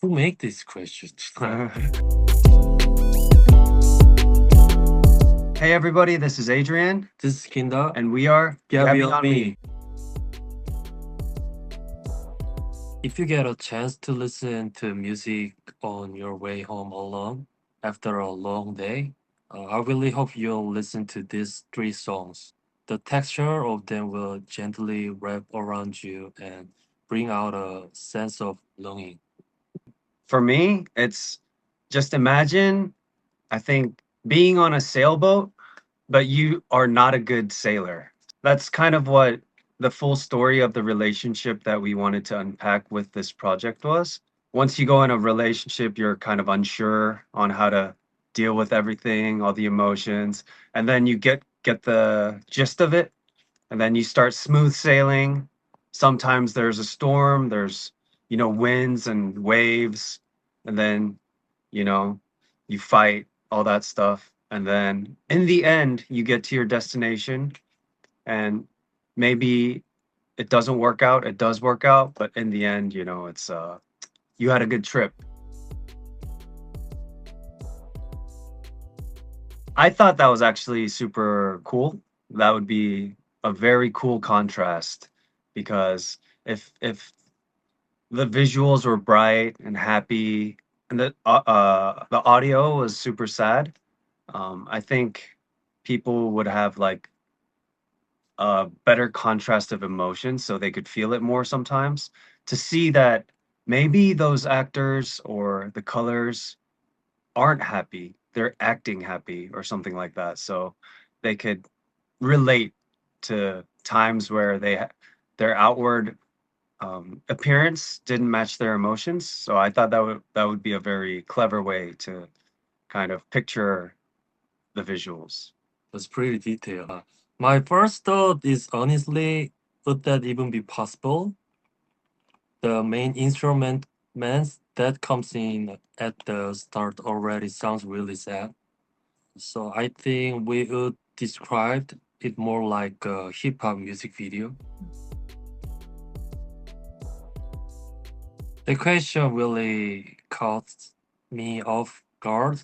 Who make this question? Hey everybody, this is Adrian, This is Kinda. and we are Gabby Gabby Onme. Onme. If you get a chance to listen to music on your way home alone after a long day, I really hope you'll listen to these three songs. The texture of them will gently wrap around you and bring out a sense of longing. For me, it's just imagine, I think, being on a sailboat, but you are not a good sailor. That's kind of what the full story of the relationship that we wanted to unpack with this project was. Once you go in a relationship, you're kind of unsure on how to deal with everything, all the emotions, and then you get the gist of it, and then you start smooth sailing. Sometimes there's a storm, there's winds and waves, and then you know you fight all that stuff, and then in the end you get to your destination, and maybe it doesn't work out, it does work out, but in the end, it's you had a good trip. I thought that was actually super cool. That would be a very cool contrast, because if the visuals were bright and happy, and the audio was super sad, I think people would have like a better contrast of emotions so they could feel it more sometimes, to see that maybe those actors or the colors aren't happy, they're acting happy or something like that. So they could relate to times where their outward appearance didn't match their emotions. So I thought that would be a very clever way to kind of picture the visuals. That's pretty detailed. My first thought is honestly, would that even be possible? The main instrument that comes in at the start already sounds really sad. So I think we would describe it more like a hip hop music video. The question really caught me off guard.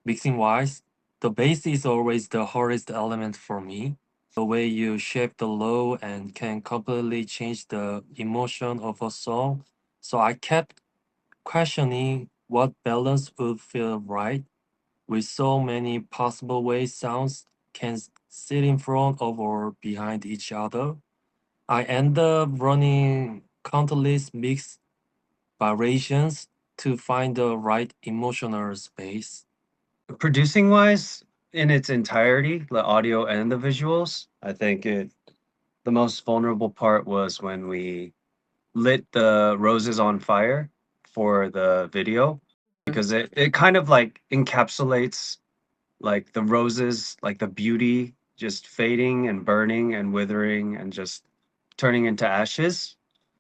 Mixing wise, the bass is always the hardest element for me. The way you shape the low and can completely change the emotion of a song. So I kept questioning what balance would feel right. With so many possible ways sounds can sit in front of or behind each other, I end up running countless mixed variations to find the right emotional space. Producing wise, in its entirety, the audio and the visuals, I think the most vulnerable part was when we lit the roses on fire for the video, because it kind of like encapsulates like the roses, like the beauty just fading and burning and withering and just turning into ashes.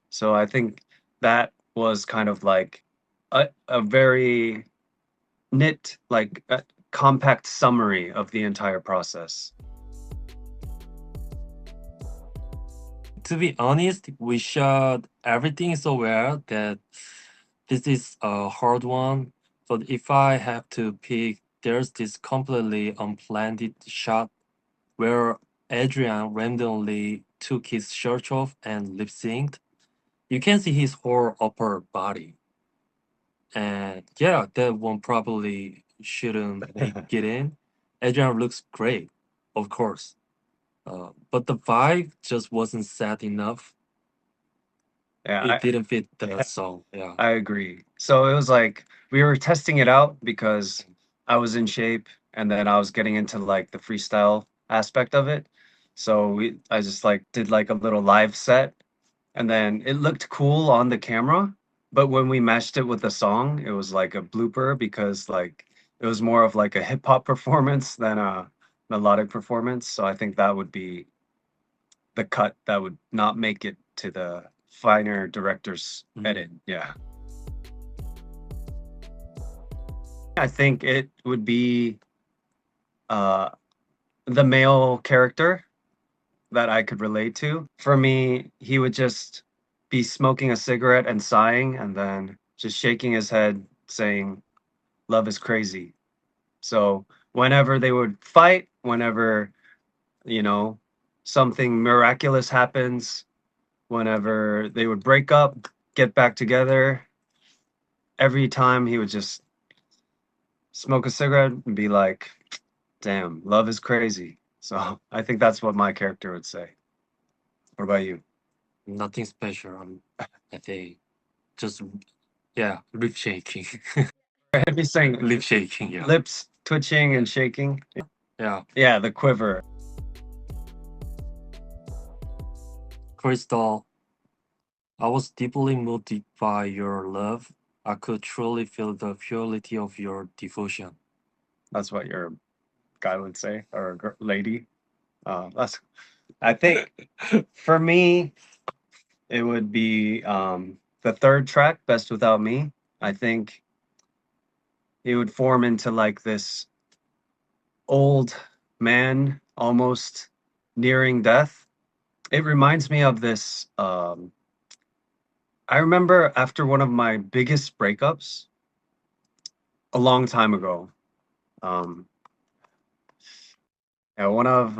So I think that was kind of like a very like a compact summary of the entire process. To be honest, we shot everything so well that this is a hard one. But if I have to pick, there's this completely unplanned shot where Adrian randomly took his shirt off and lip synced. You can see his whole upper body. And yeah, that one probably shouldn't make it in. Adrian looks great, of course. But the vibe just wasn't set enough. It Yeah, didn't fit the song. Yeah. I agree. So it was like we were testing it out because I was in shape, and then I was getting into like the freestyle aspect of it. So I just like did like a little live set, and then it looked cool on the camera, but when we matched it with the song, it was like a blooper, because like it was more of like a hip hop performance than a melodic performance. So I think that would be the cut that would not make it to the finer director's edit. Mm. Yeah. I think it would be uh the male character that I could relate to. For me, he would just be smoking a cigarette and sighing, and then just shaking his head, saying, "Love is crazy." So whenever they would fight, whenever, you know, something miraculous happens, whenever they would break up, get back together, every time he would just smoke a cigarette and be like, "Damn, love is crazy." So I think that's what my character would say. What about you? Nothing special. I think just yeah, lip shaking, I'd be saying lip shaking. Yeah, lips twitching and shaking. yeah. Yeah, the quiver. Crystal, I was deeply moved by your love. I could truly feel the purity of your devotion. That's what your guy would say, or a lady. That's. I think for me, it would be the third track, "Best Without Me." I think it would form into like this old man, almost nearing death. It reminds me of this. I remember after one of my biggest breakups a long time ago. Um, yeah, one of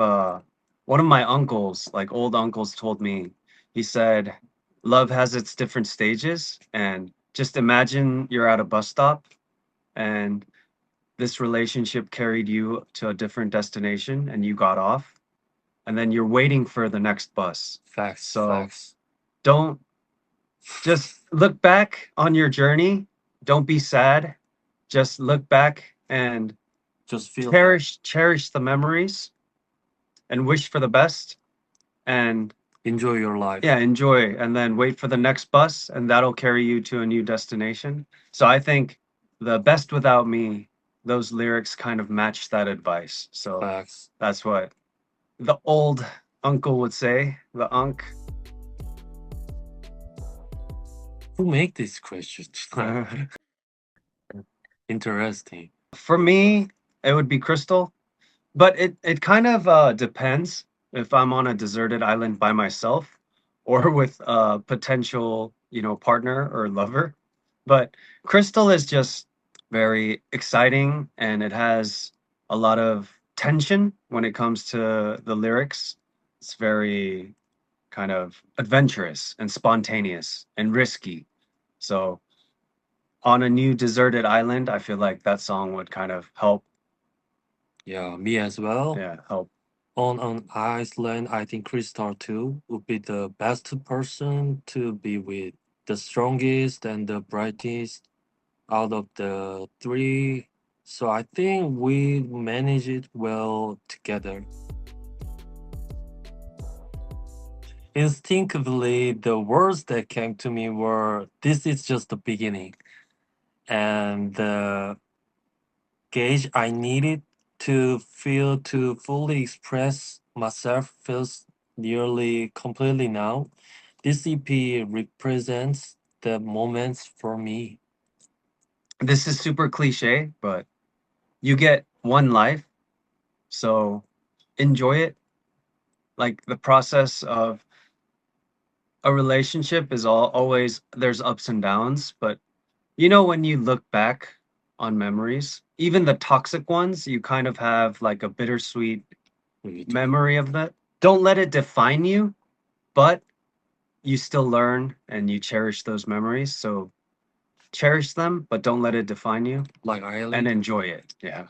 my uncles, like old uncles, told me. He said, "Love has its different stages, and just imagine you're at a bus stop, and this relationship carried you to a different destination, and you got off, and then you're waiting for the next bus. Facts, So facts. don't just look back on your journey. Don't be sad. Just look back and Just feel cherish the memories and wish for the best and enjoy your yeah, life. enjoy and then wait for the next bus and that'll carry you to a new destination." So I think the "Best Without Me," those lyrics kind of match that advice. So Facts. that's what the old uncle would say, the unk. Who make this question? Interesting. For me, it would be Crystal, but it kind of depends if I'm on a deserted island by myself or with a potential, partner or lover. But Crystal is just very exciting and it has a lot of tension when it comes to the lyrics. It's very kind of adventurous and spontaneous and risky. So on a new deserted island, I feel like that song would kind of help. Yeah, me as well. Yeah, help. On an Iceland, I think Crystal too would be the best person to be with, the strongest and the brightest out of the three. So I think we manage it well together. Instinctively, the words that came to me were, "This is just the beginning." And the gauge I needed to feel to fully express myself feels nearly completely now. This EP represents the moments for me. This is super cliche, but you get one life, so enjoy it. Like the process of a relationship is always there's ups and downs, but when you look back on memories, even the toxic ones, you kind of have like a bittersweet Me too. memory of that. Don't let it define you, but you still learn and you cherish those memories. So cherish them, but don't let it define you Like and Island. enjoy it. Yeah.